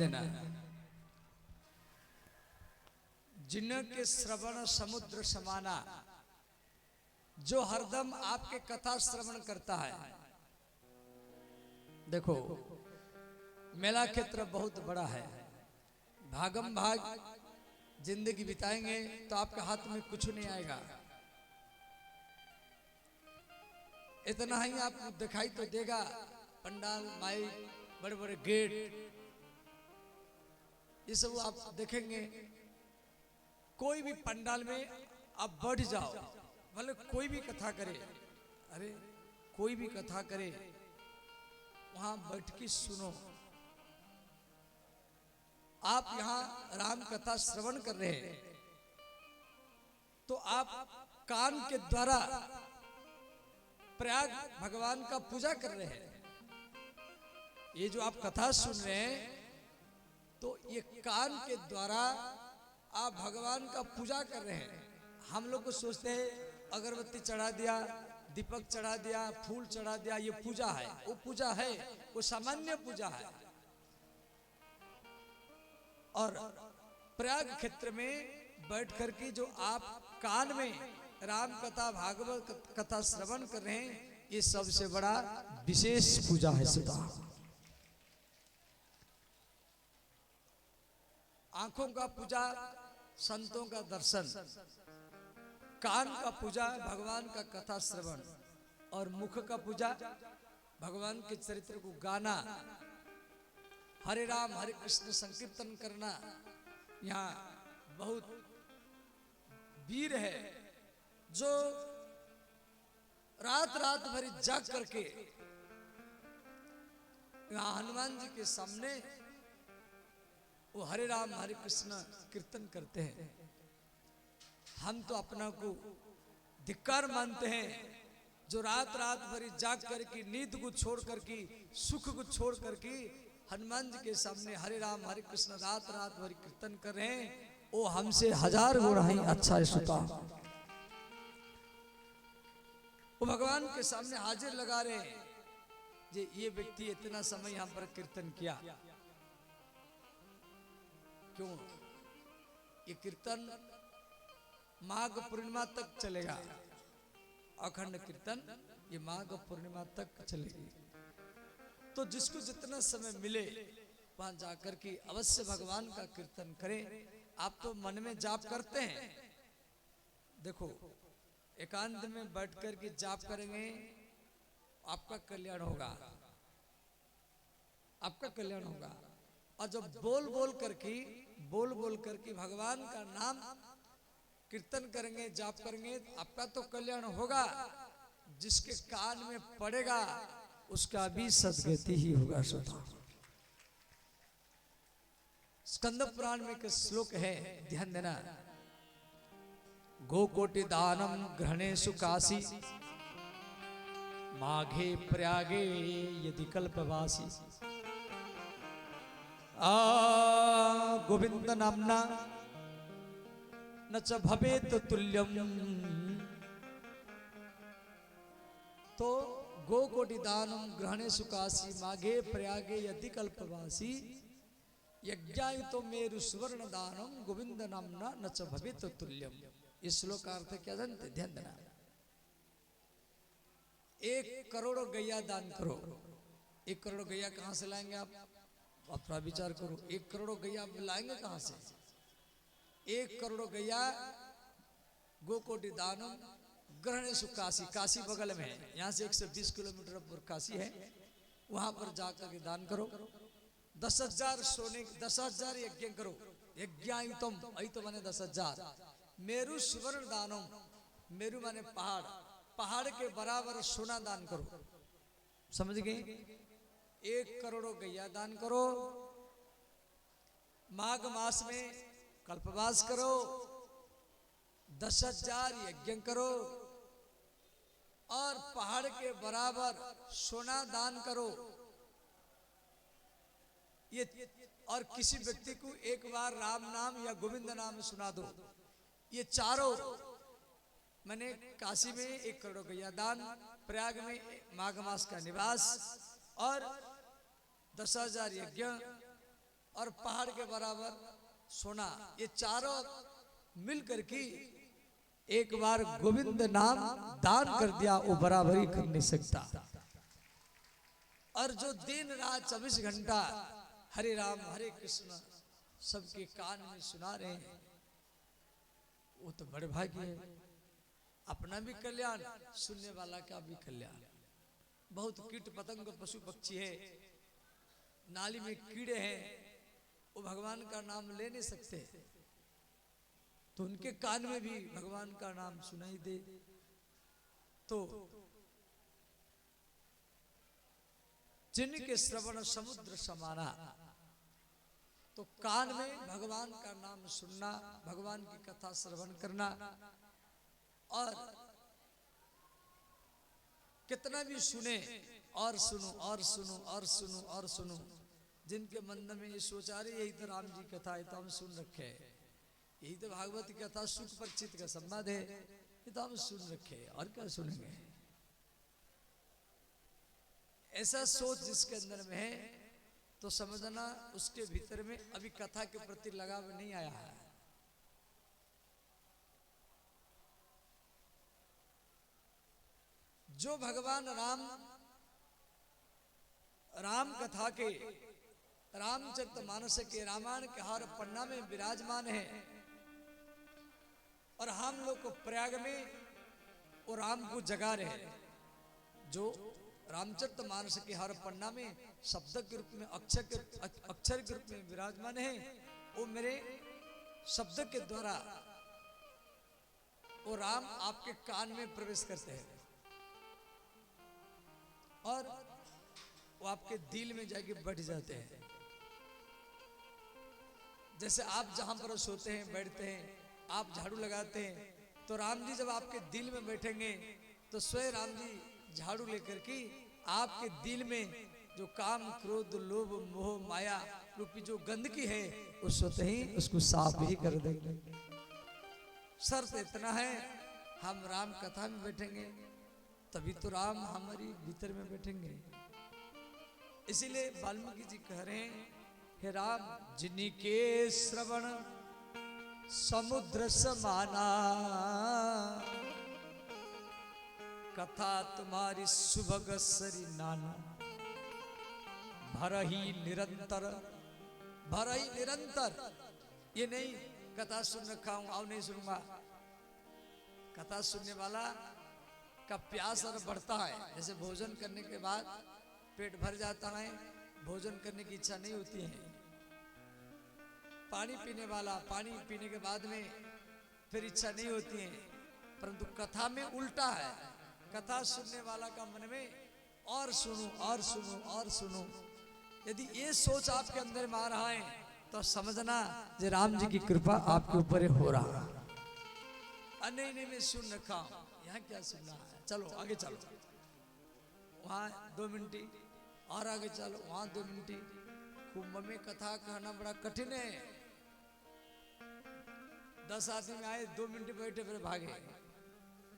देना। जिनके श्रवण समुद्र समाना, जो हरदम आपके कथा श्रवण करता है। देखो मेला क्षेत्र बहुत बड़ा है, भागम भाग जिंदगी बिताएंगे तो आपके हाथ में कुछ नहीं आएगा। इतना ही आपको दिखाई तो देगा, पंडाल, माइक, बड़े बड़े गेट, ये सब आप देखेंगे। कोई भी पंडाल में आप बढ़ जाओ, भले कोई भी कथा करे, अरे कोई भी कथा करे, वहां बैठ के सुनो। आप यहां राम कथा श्रवण कर रहे हैं तो आप कान के द्वारा प्रयाग भगवान का पूजा कर रहे हैं। ये जो आप कथा सुन रहे हैं तो ये कान के द्वारा आप भगवान का पूजा कर रहे हैं। हम लोग को सोचते हैं अगरबत्ती चढ़ा दिया, दीपक चढ़ा दिया, फूल चढ़ा दिया, ये पूजा है। वो पूजा है, वो सामान्य पूजा है। और प्रयाग क्षेत्र में बैठ करके जो आप कान में राम कथा, भागवत कथा श्रवण कर रहे हैं, ये सबसे बड़ा विशेष पूजा है। सुधा आंखों का पूजा संतों का दर्शन, कान का पूजा भगवान का कथा श्रवण, और मुख का पूजा भगवान के चरित्र को गाना, हरे राम हरे कृष्ण संकीर्तन करना। यहाँ बहुत वीर है जो रात रात भरी जाग करके यहाँ हनुमान जी के सामने वो हरे राम हरे कृष्ण कीर्तन करते हैं। हम तो अपना को धिक्कार मानते हैं जो रात रात भरी जाग करके, नींद को छोड़ करके, सुख को छोड़ करके हनुमान जी के सामने हरे राम हरे कृष्ण रात रात भरी कीर्तन कर रहे हैं। वो हमसे 1000 गुना ही अच्छा है। सुता वो भगवान के सामने हाजिर लगा रहे हैं जे ये व्यक्ति इतना समय यहां पर कीर्तन किया, क्यों? ये कीर्तन माघ पूर्णिमा तक चलेगा, अखंड कीर्तन ये माघ पूर्णिमा तक चलेगी। तो जिसको जितना समय मिले वहां जाकर के अवश्य भगवान का कीर्तन करें। आप तो मन में जाप करते हैं, देखो एकांत में बैठ कर के जाप करेंगे, आपका कल्याण होगा, आपका कल्याण होगा। और जब बोल बोल करके भगवान का नाम कीर्तन करेंगे, जाप करेंगे, आपका तो कल्याण होगा। जिसके कान में पड़ेगा उसका भी सद्गति ही होगा। स्कंद पुराण में एक श्लोक है, ध्यान देना। गोकोटि दानम ग्रहणेषु काशी, माघे प्रयागे यदि कल्पवासी। गोविंद नामना न च भवेत तुल्यम। तो गोकोटि दानम ग्रहणेषु काशी, माघे प्रयागे यदि कल्पवासी। यज्ञायुतो मेरु सुवर्ण दानम, गोविंद नामना न च भवेत तुल्यम। इस श्लोक का अर्थ क्या जानते? ध्यान देना। 1 करोड़ गैया दान करो। 1 करोड़ गैया कहां से लाएंगे आप थोड़ा विचार करो। 1 करोड़ गैया आप लाएंगे कहां से? 1 करोड़ गैया गोकोटि दानम ग्रहणेषु काशी, काशी बगल में है, यहाँ से 120 किलोमीटर पर काशी है, वहां पर जाकर के दान करो। 10,000 सोने, 10,000 यज्ञ करो। यज्ञायुतम, अयुत माने 10,000। मेरु सुवर्ण दानम, मेरु माने पहाड़, पहाड़ के बराबर सोना दान करो। समझ गए? 1 करोड़ गैया दान करो। माघ मास में कल्पवास करो। 10,000 यज्ञ करो और पहाड़ के बराबर सोना दान करो। ये और किसी व्यक्ति को एक बार राम नाम या गोविंद नाम सुना दो। ये चारों, मैंने काशी में 1 करोड़ गैया दान, प्रयाग में माघ मास का निवास और 10,000 यज्ञ और पहाड़ के बराबर सोना, ये चारों मिलकर के एक बार गोविंद नाम दान कर दिया, वो बराबरी कर नहीं सकता। और जो दिन रात 24 घंटा हरे राम हरे कृष्ण सबके कान में सुना रहे हैं, वो तो बड़े भाग्य है। अपना भी कल्याण, सुनने वाला का भी कल्याण। बहुत कीट पतंग पशु पक्षी है, नाली में कीड़े हैं, वो भगवान का नाम ले नहीं सकते, तो उनके कान में भी भगवान का नाम सुनाई दे। तो जिनके श्रवण समुद्र समाना, तो कान में भगवान का नाम सुनना, भगवान की कथा श्रवण करना, और कितना भी सुने और सुनो और सुनो और सुनो और सुनो। जिनके मन में ये सोचा रहे यही तो राम जी कथा है, तो हम सुन रखे है, यही तो भागवत की कथा सुख परिचित का संवाद है, ये तो हम सुन रखे है, और क्या सुनेंगे। ऐसा सोच जिसके अंदर में है, तो समझना उसके भीतर में अभी कथा के प्रति लगाव नहीं आया है। जो भगवान राम कथा के, रामचरितमानस के, रामायण के हर पन्ना में विराजमान है, और हम लोग को प्रयाग में वो राम को जगा रहे हैं। जो रामचरितमानस के हर पन्ना में शब्द के रूप में, अक्षर के रूप में विराजमान है, वो मेरे शब्द के द्वारा वो राम आपके कान में प्रवेश करते हैं, और वो आपके दिल में जाके बैठ जाते हैं। जैसे आप जहां पर सोते हैं, बैठते हैं, आप झाड़ू लगाते हैं, तो राम जी जब आपके दिल में बैठेंगे, तो स्वयं राम जी झाड़ू लेकर के आपके दिल में जो काम क्रोध लोभ मोह माया रूपी जो गंदगी है, उस स्वतः ही उसको साफ ही कर देंगे। शर्त इतना है, हम राम कथा में बैठेंगे, तभी तो राम हमारी भीतर में बैठेंगे। इसीलिए वाल्मीकि जी कह रहे हैं, हे राम जिनके श्रवण समुद्र समाना, कथा तुम्हारी सुभग सरी नाना, भरही निरंतर, भरही निरंतर। ये नहीं कथा सुन रखा हूं अब नहीं सुनूंगा। कथा सुनने वाला का प्यास और बढ़ता है, जैसे भोजन करने के बाद पेट भर जाता है, भोजन करने की इच्छा नहीं होती है। पानी पीने वाला पानी पीने के बाद में फिर इच्छा नहीं होती है, परंतु कथा में उल्टा है। कथा सुनने वाला का मन में और सुनो और सुनो और सुनो। यदि ये सोच आपके अंदर में आ रहा है, तो समझना जे राम जी की कृपा आपके ऊपर हो रहा है। नहीं नहीं मैं सुन रखा हूं, यहाँ क्या सुनना है, चलो आगे चलो, वहां 2 मिनट और आगे चलो, वहां 2 मिनट। कुंभ में कथा कहना बड़ा कठिन है। 10 आदमी आए, 2 मिनट बैठे फिर भागे,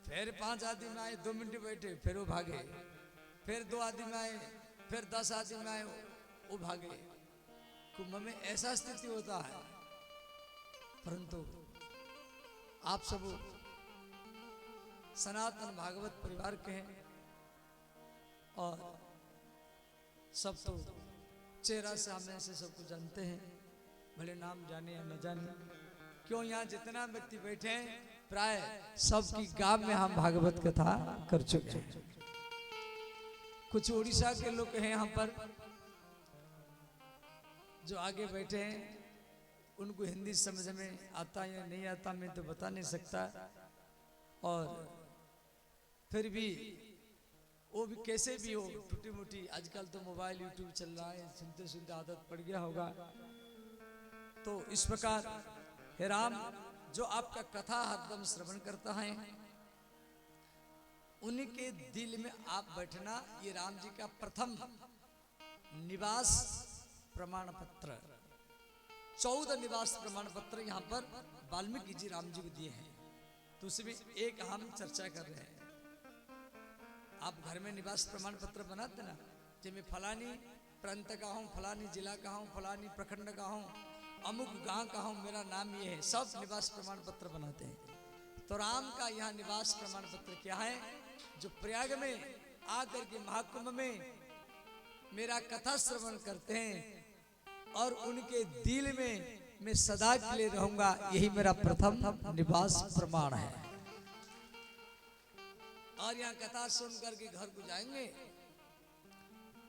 फिर 5 आदमी आए, 2 मिनट बैठे फिर वो भागे, फिर 2 आदमी आए, फिर 10 आदमी आए, वो भागे। कुंभ में ऐसा स्थिति होता है। परंतु आप सब सनातन भागवत परिवार के हैं, और सब तो चेहरा सामने से सबको जानते हैं, भले नाम जाने या न जाने। क्यों यहाँ जितना व्यक्ति बैठे हैं, प्राय सबकी गांव में हम भागवत कथा कर चुके हैं। कुछ उड़ीसा के लोग हैं यहाँ पर जो आगे बैठे हैं, उनको हिंदी समझ में आता या नहीं आता मैं तो बता नहीं सकता। और फिर भी वो भी कैसे भी हो, टूटी मुटी, आजकल तो मोबाइल यूट्यूब चल रहा है, सुनते सुनते आदत पड़ गया होगा। तो इस प्रकार हे राम जो आपका कथा हरदम श्रवण करता है, उन्हीं के दिल में आप बैठना, ये राम जी का प्रथम निवास प्रमाण पत्र, 14 निवास प्रमाण पत्र यहाँ पर वाल्मीकि जी राम जी को दिए हैं। तो उसमें एक हम चर्चा कर रहे हैं। आप घर में निवास प्रमाण पत्र बनाते ना, जिसमें फलानी प्रांत का हूँ, फलानी जिला का हूँ, फलानी प्रखंड का हूँ, अमुक गांव का हूँ, मेरा नाम ये है, सब निवास प्रमाण पत्र बनाते हैं। तो राम का यहाँ निवास प्रमाण पत्र क्या है? जो प्रयाग में आकर के महाकुंभ में मेरा कथा श्रवण करते हैं और उनके दिल में मैं सदा के लिए रहूंगा, यही मेरा प्रथम निवास प्रमाण है। और यहाँ कथा सुन करके घर को जाएंगे,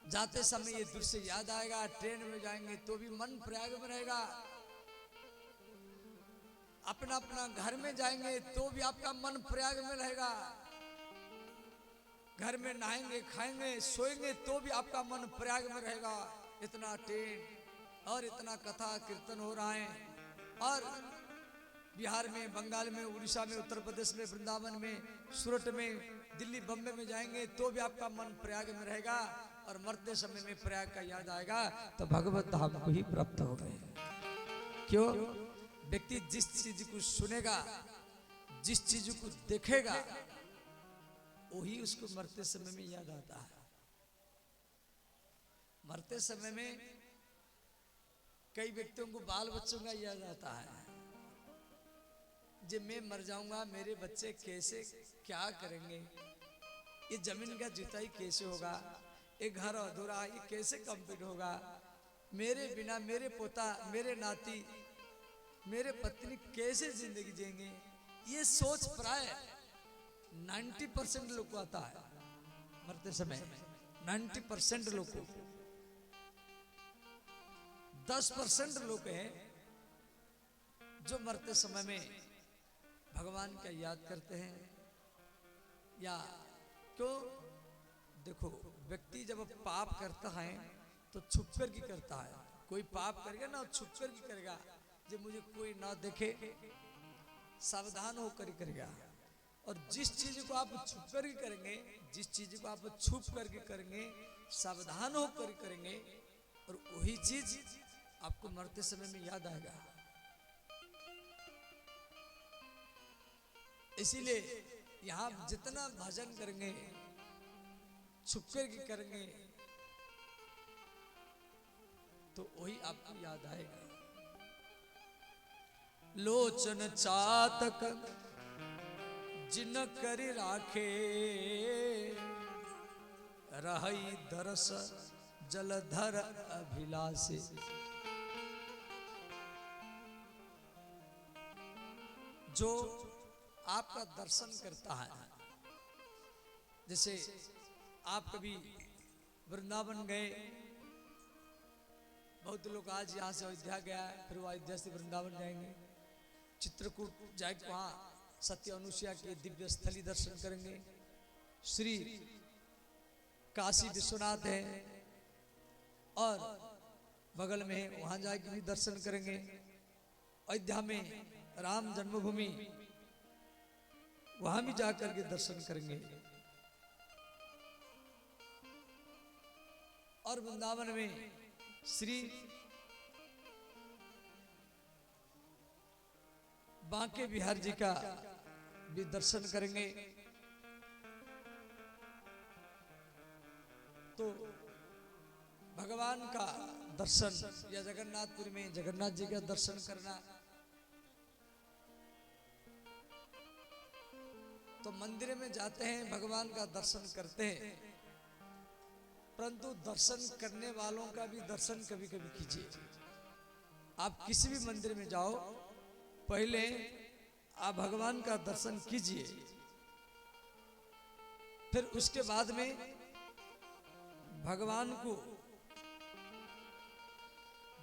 जाते समय ये दृश्य याद आएगा। ट्रेन में जाएंगे तो भी मन प्रयाग में रहेगा, अपना अपना घर में जाएंगे तो भी आपका मन प्रयाग में रहेगा। घर में नहाएंगे, खाएंगे, सोएंगे तो भी आपका मन प्रयाग में रहेगा। इतना ट्रेन और इतना कथा कीर्तन हो रहा है, और बिहार में, बंगाल में, उड़ीसा में, उत्तर प्रदेश में, वृंदावन में, सूरत में, दिल्ली, बम्बे में जाएंगे तो भी आपका मन प्रयाग में रहेगा। और मरते समय में प्रयाग का याद आएगा तो भगवत धाम को ही प्राप्त हो गए। क्यों? व्यक्ति जिस चीज को सुनेगा, जिस चीज को देखेगा, वही उसको मरते समय में याद आता है। मरते समय में कई व्यक्तियों को बाल बच्चों का याद आता है। जब मैं मर जाऊंगा मेरे बच्चे कैसे क्या करेंगे, ये जमीन का जुताई कैसे होगा, ये घर अधूरा ये कैसे कंप्लीट होगा, मेरे बिना मेरे पोता, मेरे नाती, मेरे पत्नी कैसे जिंदगी जिएंगे, ये सोच प्राय 90% लोग को आता है मरते समय। 90% लोग को, 10% लोग हैं जो मरते समय में भगवान का याद करते हैं। या क्यों? देखो, व्यक्ति जब पाप करता है तो छुप कर की करता है। कोई पाप करेगा ना, छुप कर की करेगा, जब मुझे कोई ना देखे, सावधान होकर करेगा। और जिस चीज को आप छुप कर के करेंगे, जिस चीज को आप छुप करके करेंगे, सावधान होकर करेंगे, और वही चीज आपको मरते समय में याद आएगा। इसीलिए यहां जितना भजन करेंगे, छुप कर के करेंगे, तो वही आपको याद आएगा। लोचन चातक जिन करि राखे, रहई दरस जलधर अभिलाषे। जो आपका दर्शन करता है, जैसे आप कभी वृंदावन गए, बहुत लोग आज यहाँ से अयोध्या गया है, फिर वो अयोध्या से वृंदावन जाएंगे, चित्रकूट जाएंगे, वहाँ सत्य अनुसुईया के दिव्य स्थली दर्शन करेंगे। श्री काशी विश्वनाथ है और बगल में है, वहाँ जाके भी दर्शन करेंगे। अयोध्या में राम जन्मभूमि, वहां भी जाकर के दर्शन करेंगे। और वृंदावन में श्री बांके बिहार जी का भी दर्शन करेंगे। तो भगवान का दर्शन, या जगन्नाथपुरी में जगन्नाथ जी का दर्शन करना, तो मंदिर में जाते हैं, भगवान का दर्शन करते हैं, परंतु दर्शन करने वालों का भी दर्शन कभी कभी कीजिए। आप किसी भी मंदिर में जाओ, पहले आप भगवान का दर्शन कीजिए, फिर उसके बाद में भगवान को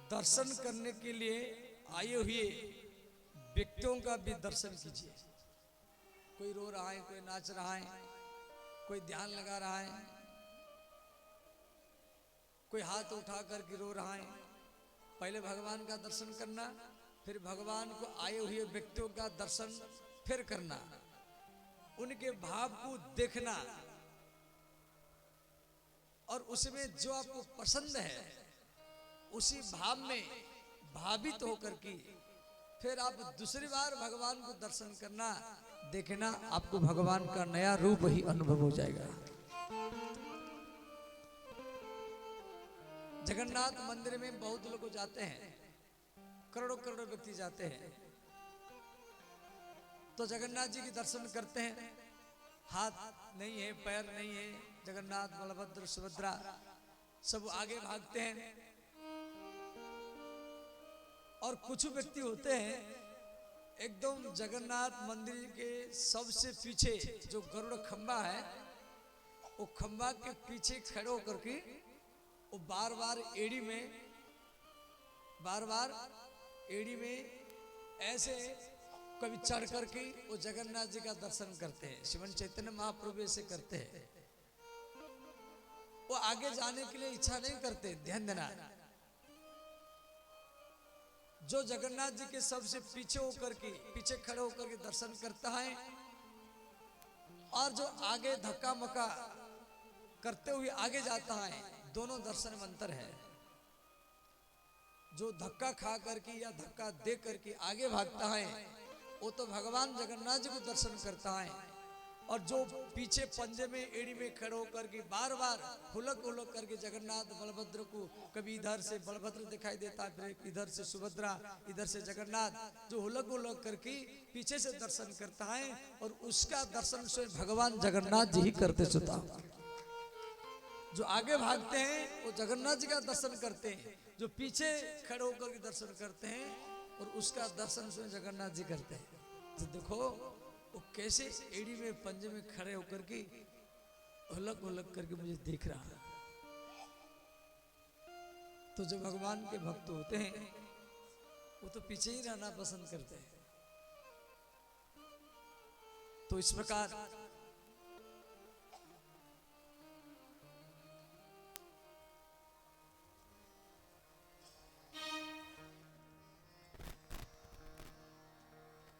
दर्शन करने के लिए आए हुए व्यक्तियों का भी दर्शन कीजिए। कोई रो रहा है, कोई नाच रहा है, कोई ध्यान लगा रहा है, कोई हाथ उठा करके रो रहा है, पहले भगवान का दर्शन करना, फिर भगवान को आए हुए व्यक्तियों का दर्शन फिर करना, उनके भाव को देखना, और उसमें जो आपको पसंद है उसी भाव में भावित होकर के फिर आप दूसरी बार भगवान को दर्शन करना। देखना आपको भगवान का नया रूप ही अनुभव हो जाएगा। जगन्नाथ मंदिर में बहुत लोग जाते हैं, करोड़ों करोड़ों व्यक्ति जाते हैं, तो जगन्नाथ जी के दर्शन करते हैं। हाथ नहीं है, पैर नहीं है, जगन्नाथ बलभद्र सुभद्रा सब आगे भागते हैं। और कुछ व्यक्ति होते हैं एकदम जगन्नाथ मंदिर के सबसे पीछे जो गरुड़ खंबा है, वो खंबा के पीछे खड़े होकर के वो बार बार एड़ी में ऐसे कभी चढ़ करके वो जगन्नाथ जी का दर्शन करते हैं। श्रीमन चैतन्य महाप्रभु ऐसे करते हैं। वो आगे जाने के लिए इच्छा नहीं करते। ध्यान देना, जो जगन्नाथ जी के सबसे पीछे खड़े होकर के दर्शन करता है और जो आगे धक्का मक्का करते हुए आगे जाता है, दोनों दर्शन में अंतर है। जो धक्का खा करके या धक्का दे करके आगे भागता है वो तो भगवान जगन्नाथ जी को दर्शन करता है, और जो पीछे पंजे में एड़ी में खड़े होकर के बार बार हुलक करके जगन्नाथ बलभद्र को, कभी इधर से बलभद्र दिखाई देता, फिर इधर से सुभद्रा, इधर से जगन्नाथ, जो हुलक करके पीछे से दर्शन करता है और उसका दर्शन स्वयं भगवान जगन्नाथ जी ही करते सुता। जो आगे भागते हैं वो जगन्नाथ जी का दर्शन करते हैं, जो पीछे खड़े होकर के दर्शन करते हैं और उसका दर्शन स्वयं जगन्नाथ जी करते हैं। तो देखो वो कैसे एड़ी में पंजे में खड़े होकर के हुलक करके मुझे देख रहा है। तो जो भगवान के भक्त होते हैं वो तो पीछे ही रहना पसंद करते हैं। तो इस प्रकार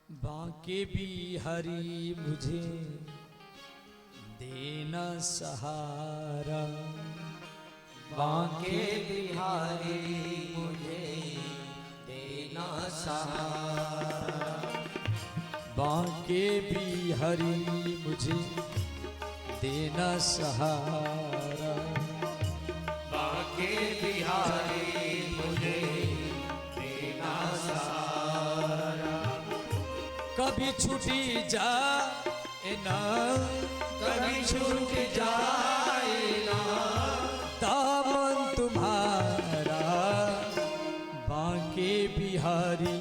बांके बिहारी मुझे देना सहारा, बांके बिहारी मुझे देना सहारा, बांके बिहारी मुझे देना सहारा, बांके बिहारी मुझे देना सहारा, कभी छूटी जाए ना, कभी छूट जाए ना दामन तुम्हारा, बांके बिहारी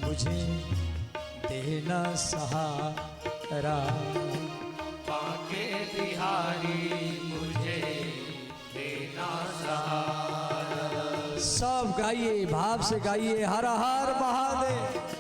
मुझे देना सहारा, बांके बिहारी मुझे देना सहारा। सब गाइए, भाव से गाइए, हर हर महादेव।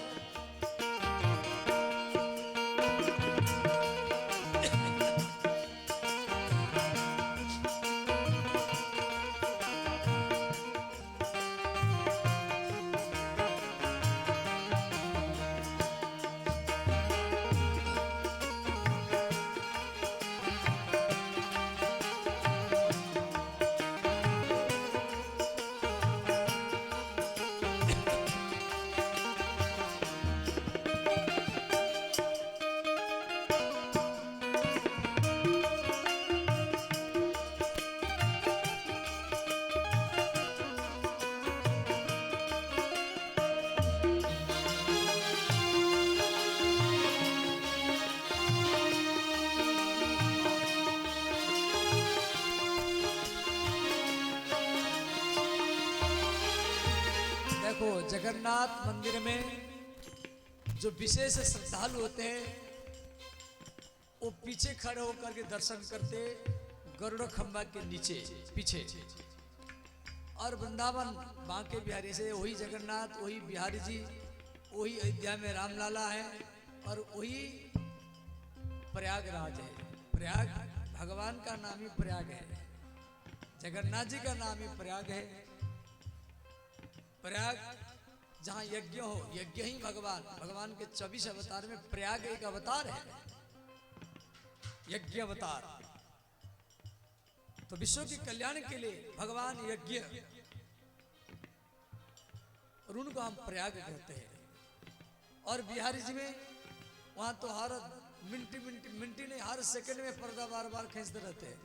देखो जगन्नाथ मंदिर में जो विशेष श्रद्धालु होते हैं वो पीछे खड़े होकर के दर्शन करते गरुड़ खंबा के नीचे पीछे। और वृंदावन बांके बिहारी से वही जगन्नाथ, वही बिहारी जी, वही अयोध्या में रामलाला है और वही प्रयागराज है। प्रयाग भगवान का नाम ही प्रयाग है, जगन्नाथ जी का नाम ही प्रयाग है। प्रयाग जहाँ यज्ञ हो, यज्ञ ही भगवान के 24 अवतार में प्रयाग एक अवतार है, यज्ञ अवतार। तो विश्व के कल्याण के लिए भगवान यज्ञ, और उनको हम प्रयाग कहते हैं। और बिहारी जी में वहां तो हर मिनटी नहीं, हर सेकंड में पर्दा बार बार खींचते रहते हैं।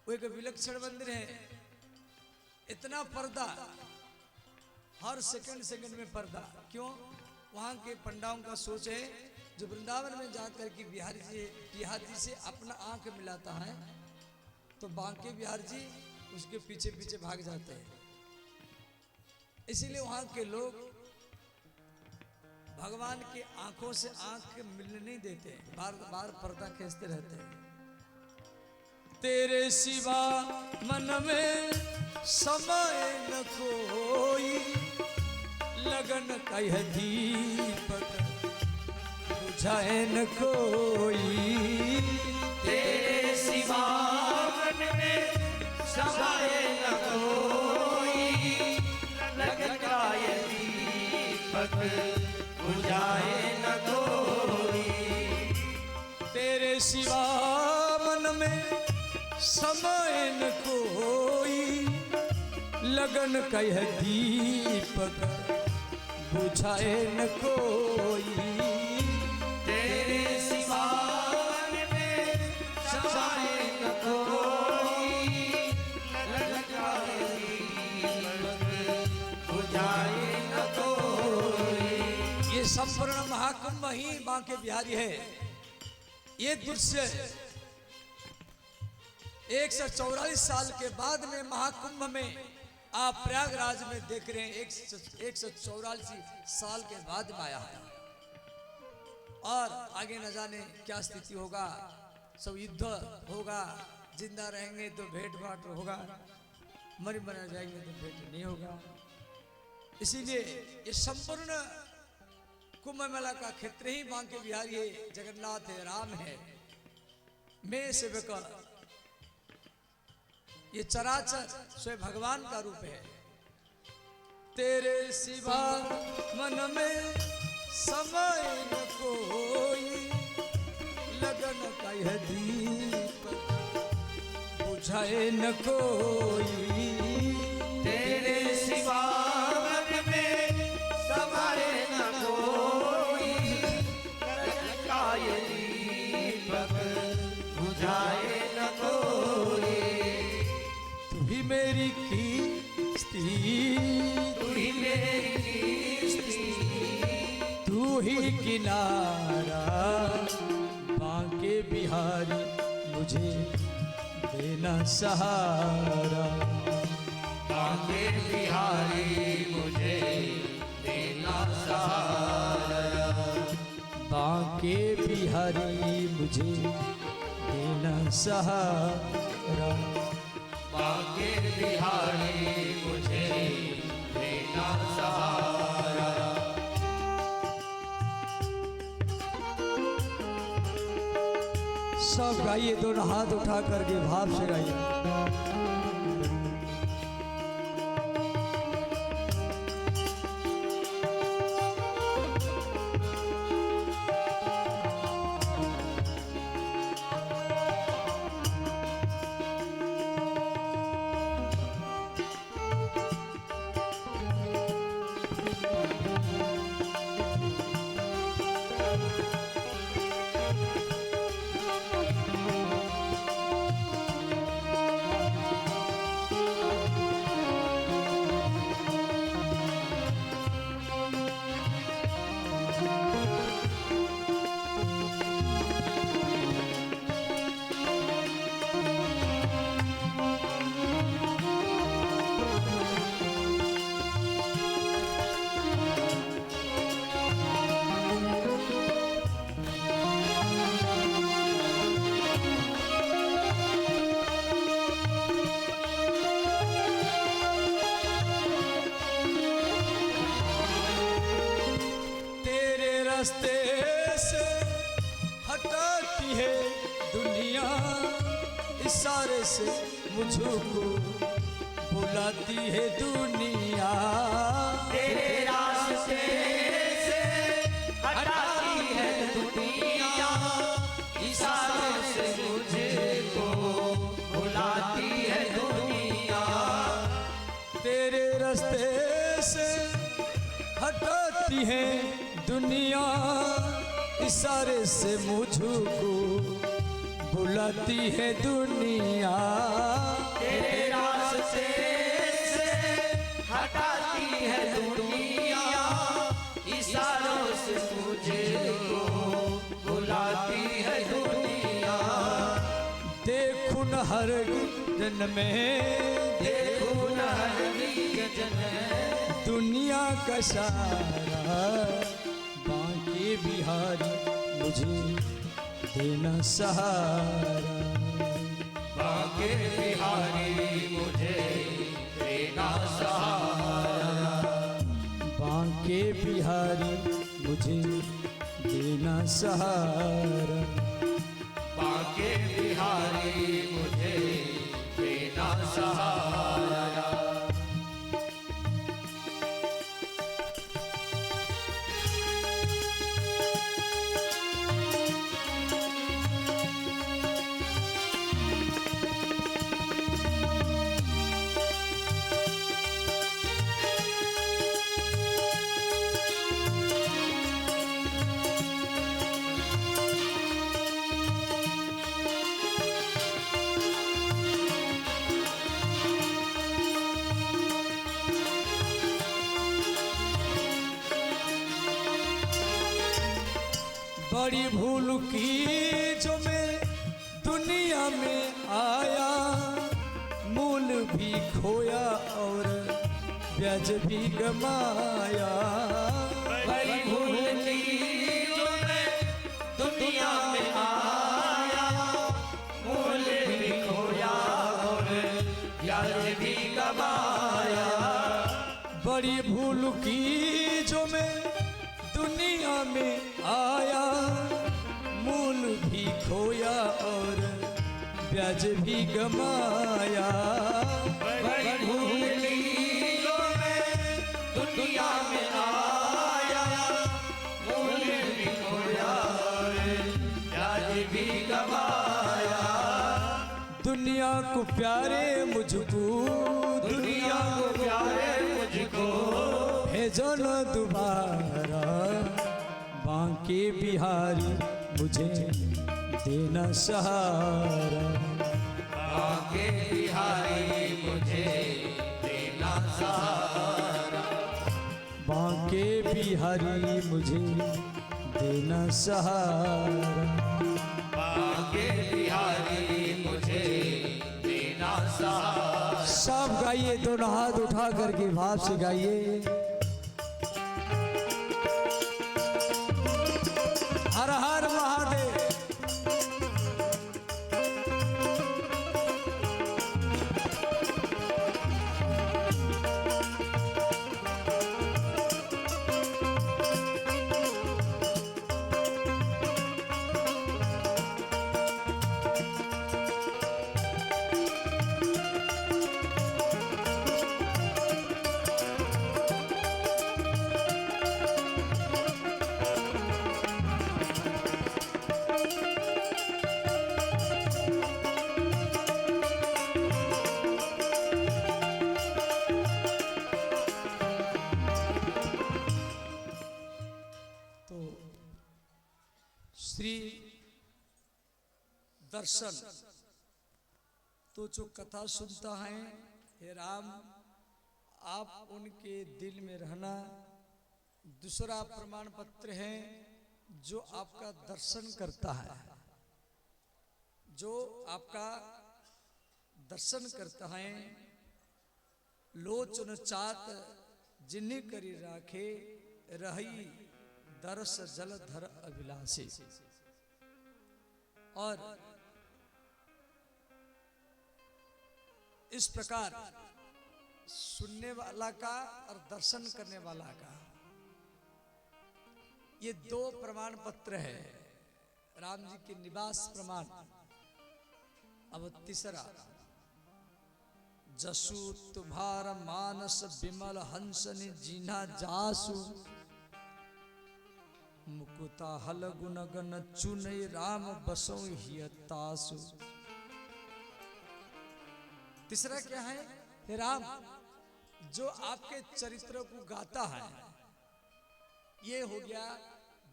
वो एक विलक्षण मंदिर है, इतना पर्दा, हर सेकंड सेकंड में पर्दा। क्यों? वहाँ के पंडाओं का सोच है, जो वृंदावन में जाकर के बिहारी जी से अपना आंख मिलाता है तो बांके बिहार जी उसके पीछे पीछे भाग जाते हैं। इसीलिए वहाँ के लोग भगवान के आंखों से आंख मिलने नहीं देते, बार बार पर्दा खींचते रहते हैं। तेरे सिवा मन में समय न कोई, लगन का यह दीपक बुझाए न कोई। तेरे सिवा मन में समय न कोई, लगन का यह दीपक बुझाए न कोई। तेरे सिवा मन में समय न कोई, लगन का यह दीपक बुझाए न कोई। तेरे सिवा मन में समय न कोई, लगन का यह दीपक बुझाए न कोई। ये संपूर्ण महाकुंभ ही बांके बिहारी है। ये दृश्य 144 साल के बाद में महाकुंभ में आप प्रयागराज में देख रहे हैं। 144 साल के बाद में आया है और आगे न जाने क्या स्थिति होगा। सब युद्ध होगा, जिंदा रहेंगे तो भेंट भाट होगा, मर जाएंगे तो भेंट नहीं होगा। इसीलिए ये संपूर्ण कुंभ मेला का क्षेत्र ही बांके बिहारी है, जगन्नाथ है, राम है, मैं सेवक। ये चराचर स्वयं भगवान का रूप है। तेरे सिवा मन में समय न कोई, लगन का यह दीपक बुझाए न कोई। तेरे सिवा मन में समय न कोई, लगन का यह दीपक बुझाए न कोई। तू ही मेरी किस्ती, तू ही मेरी किस्ती, तू ही किनारा, बांके बिहारी मुझे देना सहारा। बांके बिहारी मुझे देना सहारा। बांके बिहारी मुझे देना सहारा। बांके बिहारी मुझे देना सहारा। सब गाइए, दोनों हाथ उठा करके भाव से गाइए। रास्ते से हटाती है दुनिया, इशारे से मुझको बुलाती है दुनिया। तेरे रास्ते से हटाती है दुनिया, इशारे से मुझको बुलाती है दुनिया। तेरे रास्ते से हटाती है दुनिया, इशारे से मुझको बुलाती है दुनिया। तेरे रास्ते से है दुनिया, इशारों से मुझको बुलाती है दुनिया। देखो न हर जन में, देखो न हर जन में दुनिया का सारा, बांके बिहारी मुझे देना सहारा। बांके बिहारी मुझे देना सहारा। बांके बिहारी मुझे देना सहारा। बांके बिहारी मुझे देना सहारा। बड़ी भूल की जो मैं दुनिया में आया, मूल भी खोया और ब्याज भी गमाया। बड़ी भूल की जो मैं दुनिया में आया, मूल भी खोया और ब्याज भी गमाया। बड़ी भूल की जो मैं दुनिया में आया, मूल भी खोया और ब्याज भी गमाया। बड़ी भूल की जो मैं दुनिया में आया, मूल भी खोया और ब्याज भी गमाया। दुनिया को प्यारे मुझको, दुनिया को प्यारे मुझको भेजो न दोबारा। बांके बिहारी मुझे देना सहारा। बांके बिहारी मुझे देना सहारा। बांके बिहारी मुझे देना सहारा। बांके बिहारी मुझे देना सहारा। सब गाइए, दोनों हाथ उठा करके भाव से गाइए। हर हर महादेव। श्री दर्शन तो जो कथा सुनता है, हे राम आप उनके दिल में रहना। दूसरा प्रमाण पत्र है जो आपका दर्शन करता है, जो आपका दर्शन करता है। लोचन चात जिन्हें करी राखे, रही दरस जलधर अभिलाषी। और इस प्रकार सुनने वाला का और दर्शन करने वाला का ये दो प्रमाण पत्र है, राम जी के निवास प्रमाण। अब तीसरा, जसु तुम्हारा मानस विमल हंस ने जीना जासु, मुकुता हल गुण गण चुनई राम बसो हियतासु। तीसरा क्या है, हे राम जो आपके चरित्र को गाता है, ये हो गया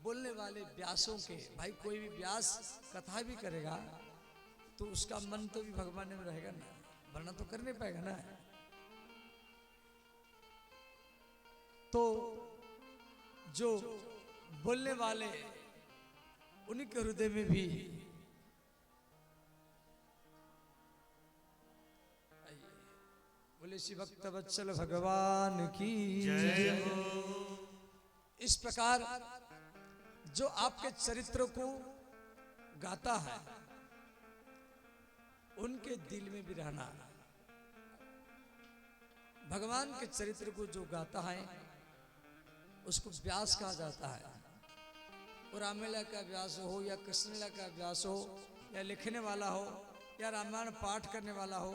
बोलने वाले व्यासों के। भाई कोई भी व्यास कथा भी करेगा तो उसका मन तो भी भगवान में रहेगा ना, वरना तो कर नहीं पाएगा ना। तो जो बोलने वाले उन्हीं के हृदय में भी बोले श्री भक्त वत्सल भगवान की जय हो। इस प्रकार जो आपके चरित्र को गाता है उनके दिल में भी रहना। भगवान के चरित्र को जो गाता है उसको व्यास कहा जाता है। वो रामलीला का व्यास हो या कृष्णलीला का व्यास हो या लिखने वाला हो या रामायण पाठ करने वाला हो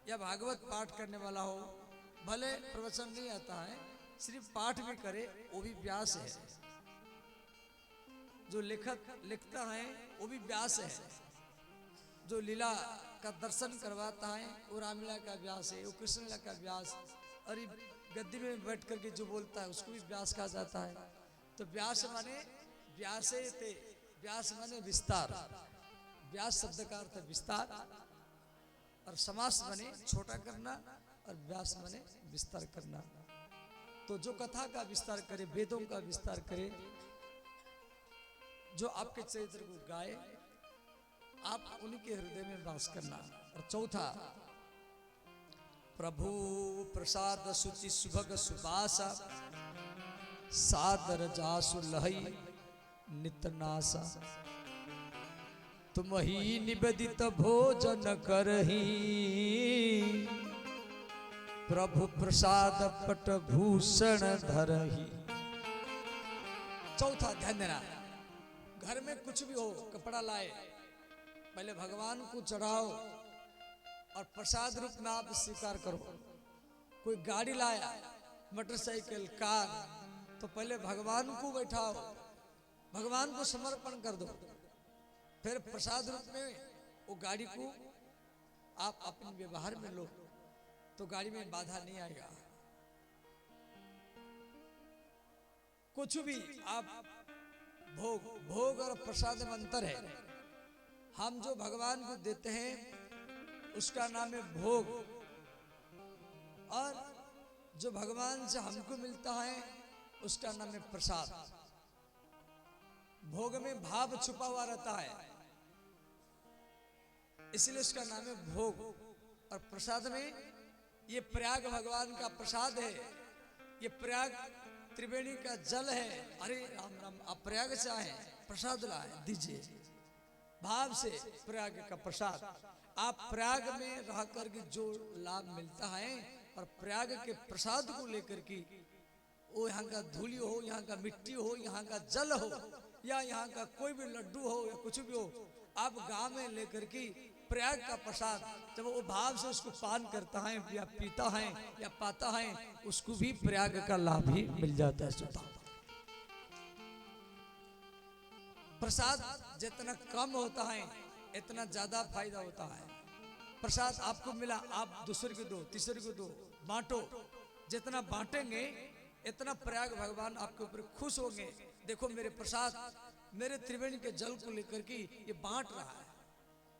या भागवत पाठ करने वाला हो, भले प्रवचन नहीं आता है, सिर्फ पाठ भी करे वो भी व्यास है। जो लेखक लिखता है वो भी व्यास है। जो लीला का दर्शन करवाता है वो रामलीला का व्यास है, वो कृष्णलीला का व्यास। और गद्दी में बैठ करके जो बोलता है उसको भी व्यास कहा जाता है। तो व्यास माने व्यासे थे, व्यास माने विस्तार। व्यास शब्द का अर्थ विस्तार और समास माने छोटा करना और व्यास माने विस्तार करना। तो जो कथा का विस्तार करे, वेदों का विस्तार करे, जो आपके चरित्र को गाए, आप उनके हृदय में वास करना। और चौथा, प्रभु प्रसाद सुचि सुभग सुबासा सादर जासु लहई नितनासा। तुम ही निवेदित भोजन करही प्रभु प्रसाद पट भूषण धरही। चौथा ध्यान देना, घर में कुछ भी हो, कपड़ा लाए पहले भगवान को चढ़ाओ और प्रसाद रूप में आप स्वीकार करो। कोई गाड़ी लाया, मोटरसाइकिल, कार, तो पहले भगवान को बैठाओ, भगवान को समर्पण कर दो, फिर प्रसाद रूप में वो गाड़ी को आप अपने व्यवहार में लो, तो गाड़ी में बाधा नहीं आएगा। कुछ भी आप भोग और प्रसाद में अंतर है। हम जो भगवान को देते हैं उसका नाम है भोग, और जो भगवान से हमको मिलता है उसका नाम है प्रसाद। भोग में भाव छुपा हुआ रहता है, इसलिए उसका नाम है भोग। और प्रसाद में ये प्रयाग भगवान का प्रसाद है, ये प्रयाग त्रिवेणी का जल है। अरे राम राम, आप प्रयाग से आए, प्रसाद लाए, दीजिए भाव से। प्रयाग का प्रसाद, आप प्रयाग में रह करके जो लाभ मिलता है और प्रयाग के प्रसाद को लेकर के, वो यहाँ का धूली हो, यहाँ का मिट्टी हो, यहाँ का जल हो, या यहाँ का कोई भी लड्डू हो या कुछ भी हो, आप गांव में लेकर के प्रयाग का प्रसाद जब वो भाव से उसको पान करता है या पीता है या पाता है, उसको भी प्रयाग का लाभ ही मिल जाता है। सुता प्रसाद जितना कम होता है इतना ज्यादा फायदा होता है। प्रसाद आपको मिला, आप दूसरे को दो, तीसरे को दो, बांटो। जितना बांटेंगे इतना प्रयाग भगवान आपके ऊपर खुश होंगे। देखो मेरे प्रसाद, मेरे त्रिवेणी के जल को लेकर के ये बांट रहा है।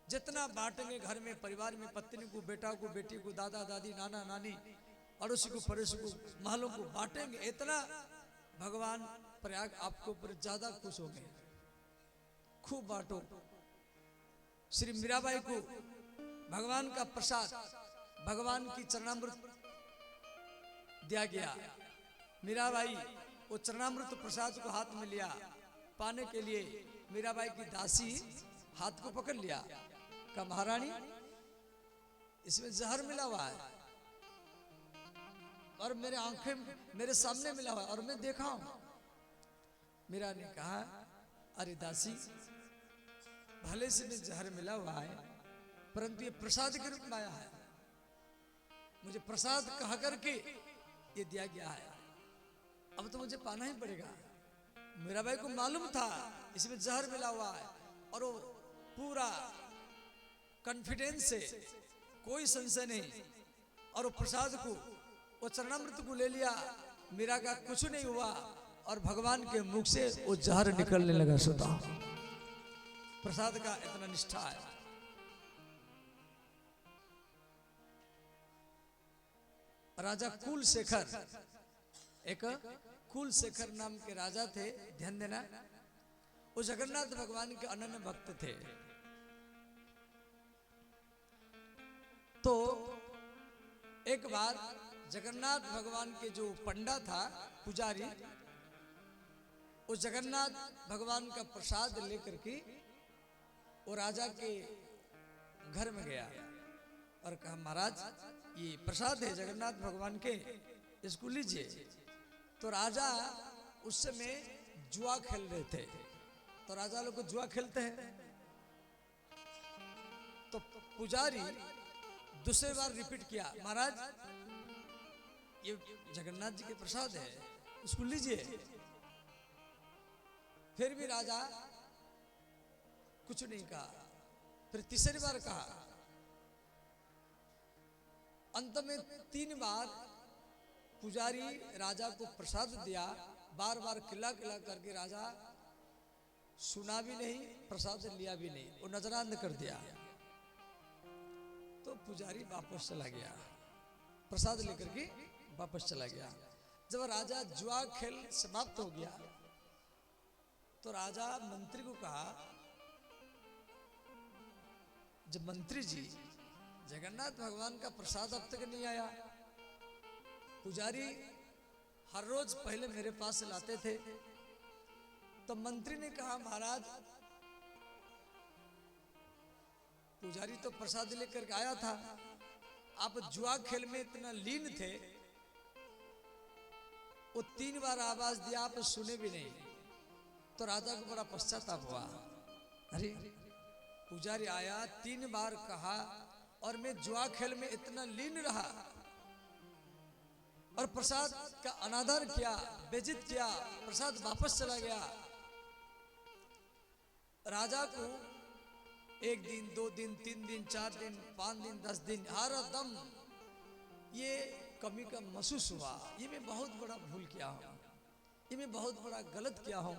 जितना बांटेंगे घर में, परिवार में, पत्नी को, बेटा को, बेटी को, दादा दादी, नाना नानी, अड़ोसी को, पड़ोसी को, महलों को बांटेंगे, इतना भगवान प्रयाग आपके ऊपर ज्यादा खुश होंगे। खूब बांटो। श्री मीराबाई को भगवान का प्रसाद, भगवान की चरणामृत दिया गया। मीराबाई वो चरणामृत प्रसाद को हाथ में लिया, पाने के लिए मीराबाई की दासी हाथ को पकड़ लिया, कहा महारानी इसमें जहर मिला हुआ है और मेरे आंखें मेरे सामने मिला हुआ है और मैं देखा हूं। मीरा ने कहा अरे दासी, भले से में जहर मिला हुआ है परंतु ये प्रसाद के रूप में आया है, मुझे प्रसाद कहा करके ये दिया गया है, अब तो मुझे पाना ही पड़ेगा। मीराबाई को मालूम था इसमें जहर मिला हुआ है और वो पूरा कॉन्फिडेंस से, कोई संशय नहीं, और वो प्रसाद को, वो चरणामृत को ले लिया। मीरा का कुछ नहीं हुआ और भगवान के मुख से वो जहर निकलने लगा। सुता प्रसाद का इतना निष्ठा है। राजा कुलशेखर, एक कुलशेखर नाम के राजा थे, ध्यान देना। वो जगन्नाथ भगवान के अनन्य भक्त थे। तो एक बार जगन्नाथ भगवान के जो पंडा था, पुजारी, वो जगन्नाथ भगवान का प्रसाद लेकर के वो राजा के घर में गया और कहा, महाराज ये प्रसाद है जगन्नाथ भगवान के, इसको लीजिए। तो राजा उस समय जुआ खेल रहे थे। तो राजा लोग को जुआ खेलते हैं। तो पुजारी दूसरे बार रिपीट किया, महाराज ये जगन्नाथ जी के प्रसाद है, उसको लीजिए। फिर भी राजा कुछ नहीं कहा। फिर तीसरी बार कहा। अंत में 3 बार पुजारी राजा को प्रसाद दिया। बार बार किला किला करके राजा सुना भी नहीं, प्रसाद लिया भी नहीं, वो नजरांद कर दिया। तो पुजारी वापस चला गया, प्रसाद लेकर के वापस चला गया। जब राजा जुआ खेल समाप्त हो गया तो राजा मंत्री को कहा, जब मंत्री जी जगन्नाथ भगवान का प्रसाद अब तक नहीं आया, पुजारी हर रोज पहले मेरे पास लाते थे। तो मंत्री ने कहा, महाराज पुजारी तो प्रसाद लेकर के आया था, आप जुआ खेल में इतना लीन थे, वो 3 बार आवाज दिया, आप सुने भी नहीं। तो राजा को बड़ा पश्चाताप हुआ। अरे पुजारी आया, 3 बार कहा और मैं जुआ खेल में इतना लीन रहा और प्रसाद का अनादर किया, बेइज्जत किया, प्रसाद वापस चला गया। राजा को 1 दिन, 2 दिन, 3 दिन, 4 दिन, 5 दिन, 10 दिन हर दम ये कमी का महसूस हुआ। ये मैं बहुत बड़ा भूल किया हूँ, ये मैं बहुत बड़ा गलत किया हूँ।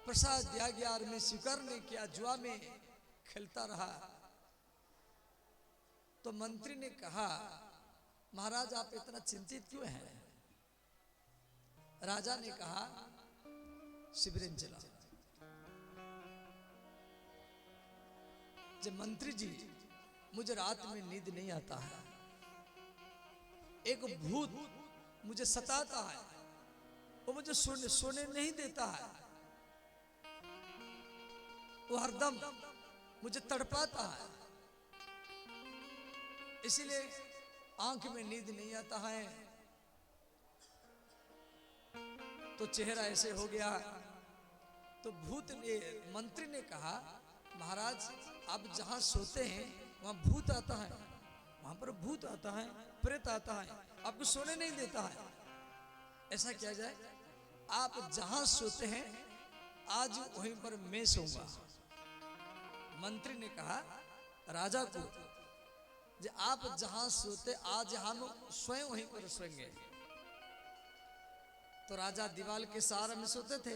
प्रसाद दिया गया और मैं स्वीकार नहीं किया, जुआ में खेलता रहा। तो मंत्री ने कहा, महाराज आप इतना चिंतित क्यों हैं? राजा ने कहा, शिवरेन चला। जब मंत्री जी, मुझे रात में नींद नहीं आता है, एक भूत मुझे सताता है, वो मुझे सोने नहीं देता है, वो हरदम मुझे तड़पाता है, इसीलिए आंख में नींद नहीं आता है। तो चेहरा ऐसे हो गया। तो भूत ने, मंत्री ने कहा, महाराज आप जहां सोते हैं वहां भूत आता है, वहां पर भूत आता है, प्रेत आता है, आपको सोने नहीं देता है। ऐसा किया जाए, आप जहां सोते हैं आज वहीं पर मैं सोऊंगा। मंत्री ने कहा राजा को, जे आप जहां सोते आज हम स्वयं वहीं पर सोएंगे। तो राजा दीवार के सहारे में सोते थे।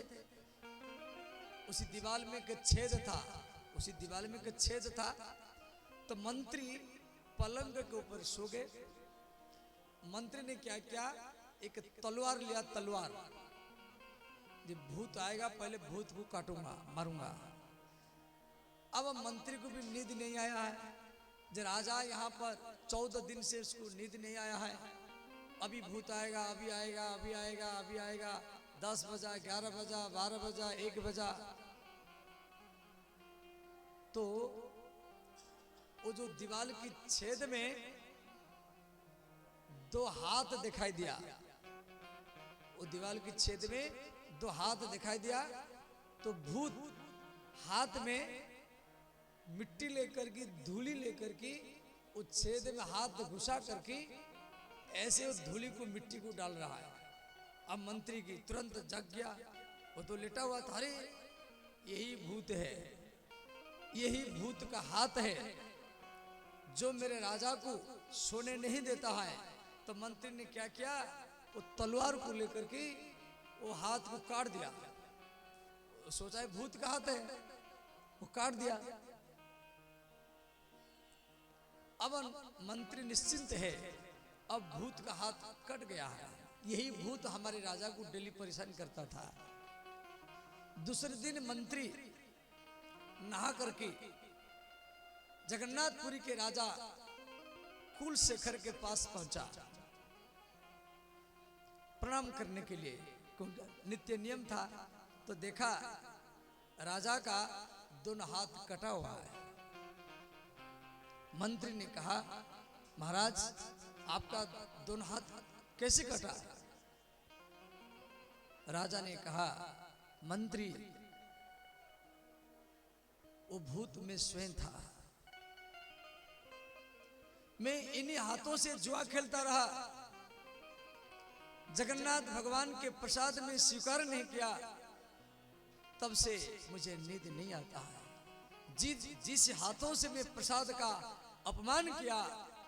उसी दीवार में एक छेद था, उसी दीवार में एक छेद था। तो मंत्री पलंग के ऊपर सो गए। मंत्री ने क्या किया, एक तलवार लिया, तलवार। जब भूत आएगा पहले भूत को काटूंगा, मारूंगा। अब मंत्री को भी नींद नहीं आया है। जब राजा यहाँ पर 14 दिन से उसको नींद नहीं आया है, अभी भूत आएगा, अभी आएगा, अभी आएगा, अभी आएगा। 10 बजा, 11 बजा, 12 बजा, 1 बजा। तो वो जो दीवार की छेद में 2 हाथ दिखाई दिया, वो दीवार की छेद में 2 हाथ दिखाई दिया। तो भूत हाथ में मिट्टी लेकर की, धूली लेकर की, उस छेद में हाथ घुसा करके ऐसे उस धूली को, मिट्टी को डाल रहा है। अब मंत्री की तुरंत जग गया। वो तो लेटा हुआ था, अरे यही भूत है, यही भूत का हाथ है जो मेरे राजा को सोने नहीं देता है। तो मंत्री ने क्या किया, वो तलवार को लेकर के वो हाथ को काट दिया। सोचा है भूत का हाथ है, वो काट दिया। अब मंत्री निश्चिंत है, अब भूत का हाथ कट गया है। यही भूत हमारे राजा को डेली परेशान करता था। दूसरे दिन मंत्री नहा करके जगन्नाथपुरी के राजा कुलशेखर के पास पहुंचा प्रणाम करने के लिए, नित्य नियम था। तो देखा राजा का दोनों हाथ कटा हुआ है। मंत्री ने कहा, महाराज आपका दोनों हाथ कैसे कटा? राजा ने कहा, मंत्री वो भूत में स्वयं था। मैं इन्हीं हाथों से जुआ खेलता रहा, जगन्नाथ भगवान के प्रसाद में स्वीकार नहीं किया, तब से मुझे नींद नहीं आता है। जिस हाथों से मैं प्रसाद का अपमान किया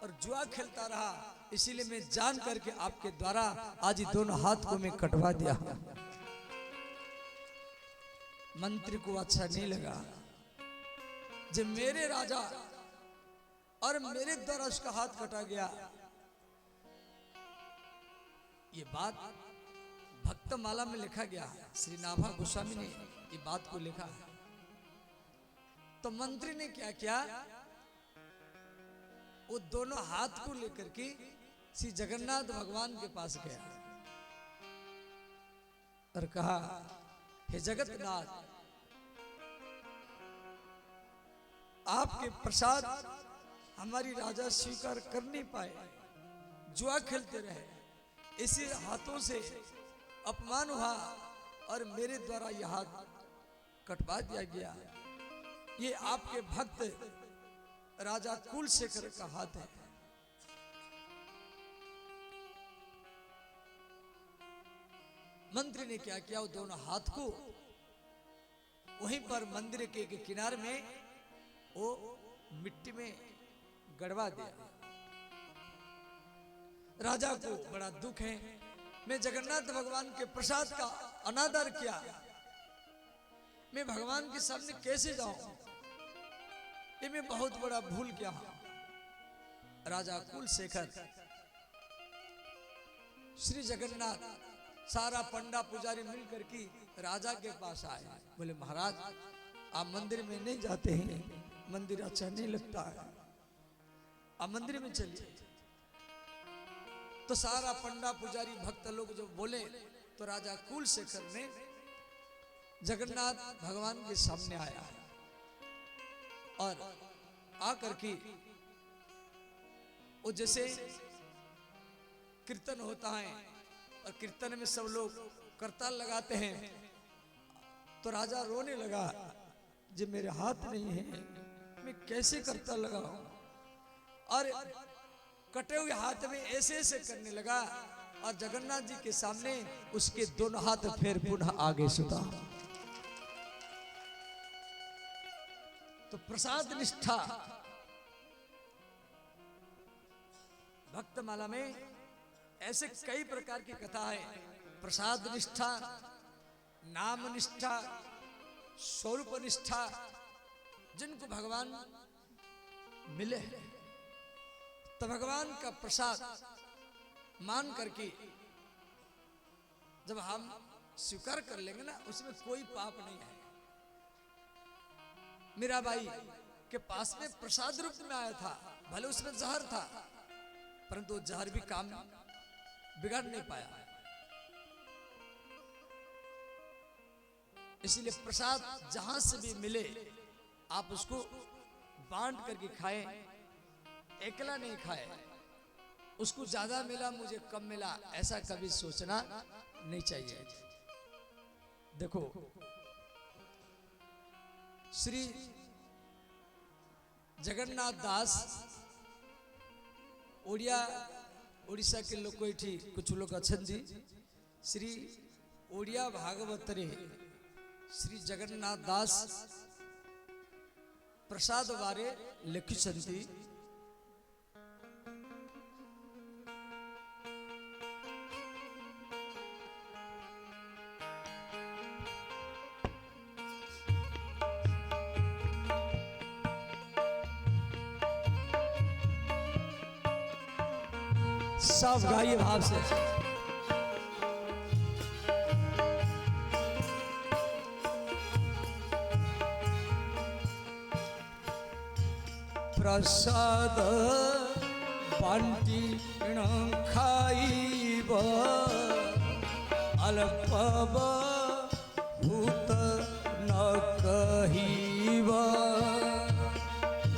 और जुआ खेलता रहा, इसीलिए मैं जान करके आपके द्वारा आज दोनों हाथ को मैं कटवा दिया। मंत्री को अच्छा नहीं लगा, जब मेरे राजा और मेरे द्वारा उसका हाथ कटा गया। ये बात भक्तमाला में लिखा गया है, श्री नाभा गोस्वामी ने ये बात को लिखा है। तो मंत्री ने क्या किया, वो दोनों हाथ को लेकर के श्री जगन्नाथ भगवान के पास गया और कहा, हे जगन्नाथ, आपके प्रसाद हमारी राजा स्वीकार कर नहीं पाए, जुआ खेलते रहे, इसी हाथों से अपमान हुआ और मेरे द्वारा यह हाथ कटवा दिया गया। ये आपके भक्त राजा कुलशेखर का हाथ है। मंत्री ने क्या किया, वो दोनों हाथ को वहीं पर मंदिर के किनारे में वो मिट्टी में गड़वा दिया। राजा को बड़ा दुख है, मैं जगन्नाथ भगवान के प्रसाद का अनादर किया, मैं भगवान के सामने कैसे जाऊं, ये मैं बहुत बड़ा भूल किया हूं। राजा कुलशेखर श्री जगन्नाथ सारा पंडा पुजारी मिलकर के राजा के पास आए। बोले, महाराज आप मंदिर में नहीं जाते हैं, मंदिर अच्छा नहीं लगता है, आप मंदिर में चलिए। तो सारा पंडा पुजारी भक्त लोग जब बोले, तो राजा कुलशेखर ने जगन्नाथ भगवान के सामने आया और आकर के वो जैसे कीर्तन होता है और कीर्तन में सब लोग करताल लगाते हैं, तो राजा रोने लगा, जो मेरे हाथ नहीं है, मैं कैसे करताल लगाऊं। और कटे हुए हाथ में ऐसे ऐसे करने लगा और जगन्नाथ जी के सामने उसके दोनों हाथ फिर पुनः आगे सुधा। तो प्रसाद निष्ठा भक्तमाला में ऐसे कई प्रकार की कथा है। प्रसाद निष्ठा, नाम निष्ठा, स्वरूप निष्ठा, जिनको भगवान मिले तो भगवान का प्रसाद मान करके जब हम स्वीकार कर लेंगे ना, उसमें कोई पाप नहीं है। मीराबाई के पास में प्रसाद रूप में आया था, भले उसमें जहर था, परंतु वो जहर भी काम बिगाड़ नहीं पाया। इसलिए प्रसाद जहां से भी मिले आप उसको बांट करके खाएं, अकेला नहीं खाए। उसको ज्यादा मिला मुझे कम मिला ऐसा कभी सोचना नहीं चाहिए। देखो, श्री जगन्नाथ दास ओडिशा के लोग कोई कुछ लोग अच्छी श्री ओडिया भागवत रे श्री जगन्नाथ दास प्रसाद बारे लिखिछंती। सब गाइए भाव से। प्रसाद बांटी खाइब अल्पब भूत न कहिब।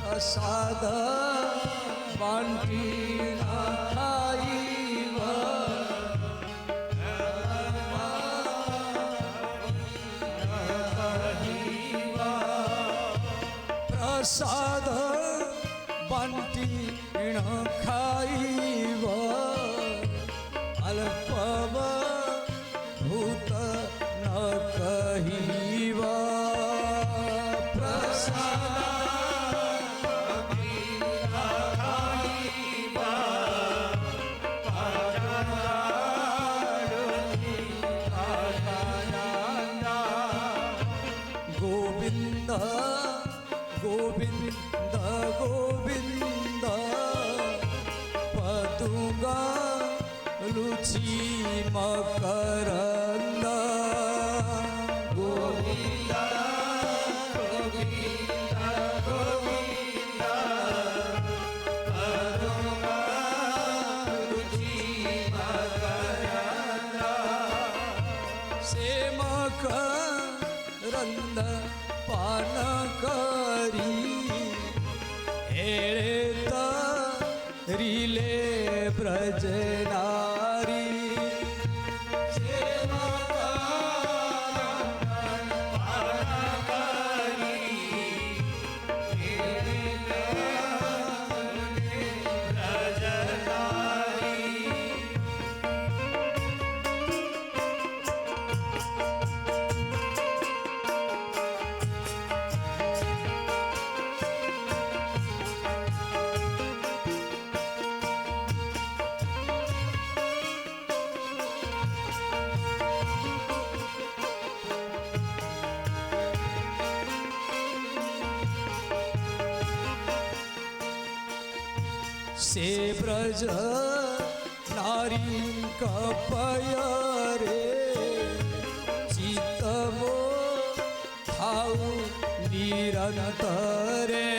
प्रसाद बांटी खाइब प्रसाद बांटी खाइब अल्पब भूत न कहिब। गोविंद गोविंद गोविंद पतुंगा लुची मकरंद। गोविंद गोविंद गोविंद पतुंगा लुची मकरंद। से मकरंद पान करी हेळे तरिले ब्रज नारी। से मकरंद पान करी हेळे तरिले ब्रज नारी। से ब्रज नारी कपय रे चित मो थाउ निरंतरे।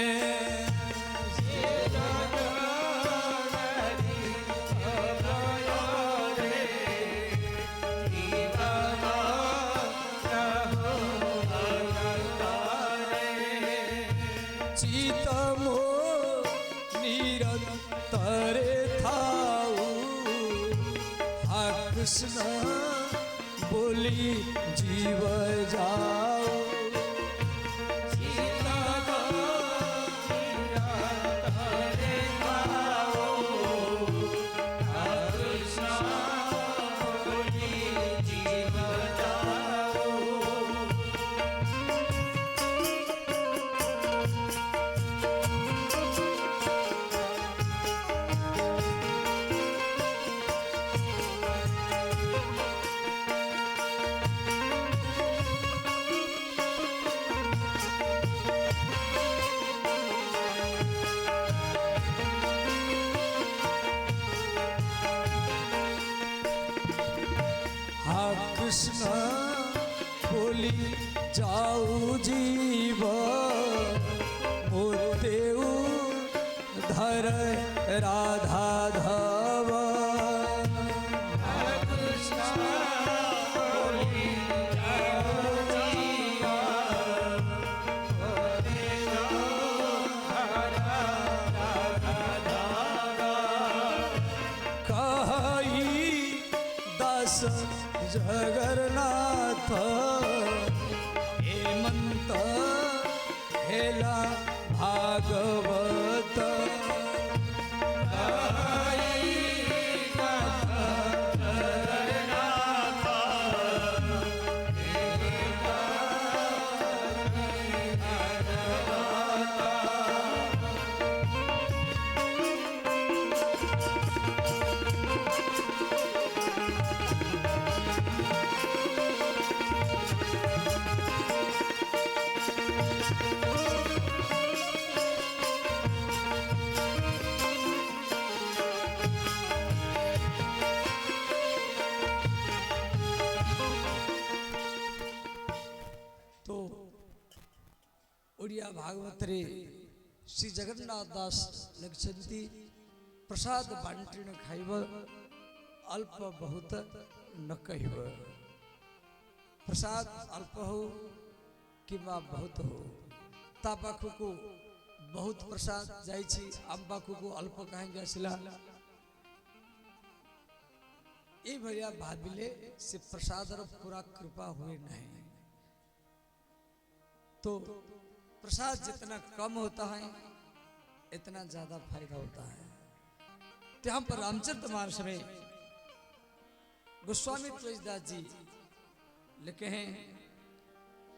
चित मो निरंतरे थाऊ हा कृष्ण बोली जीव जाओ। हा कृष्ण बोली जाऊ जीव मोतेऊ धर राधा धव। जगन्नाथ हेमंत हेला भागवत। प्रिया भागवत रे श्री जगन्नाथ दास लिखछन्ति प्रसाद बांटीण खाइब अल्प बहुत न कहिब। प्रसाद अल्प हो किंवा बहुत हो, ता पाखु बहुत प्रसाद जाइछि आम पाखु अल्प कहीं आसला ये भैया भाविले से प्रसाद पूरा कृपा हुए नहीं। तो प्रसाद जितना कम होता है इतना ज्यादा फायदा होता है। तो यहाँ पर रामचरितमानस में गोस्वामी तुलसीदास जी लिखे हैं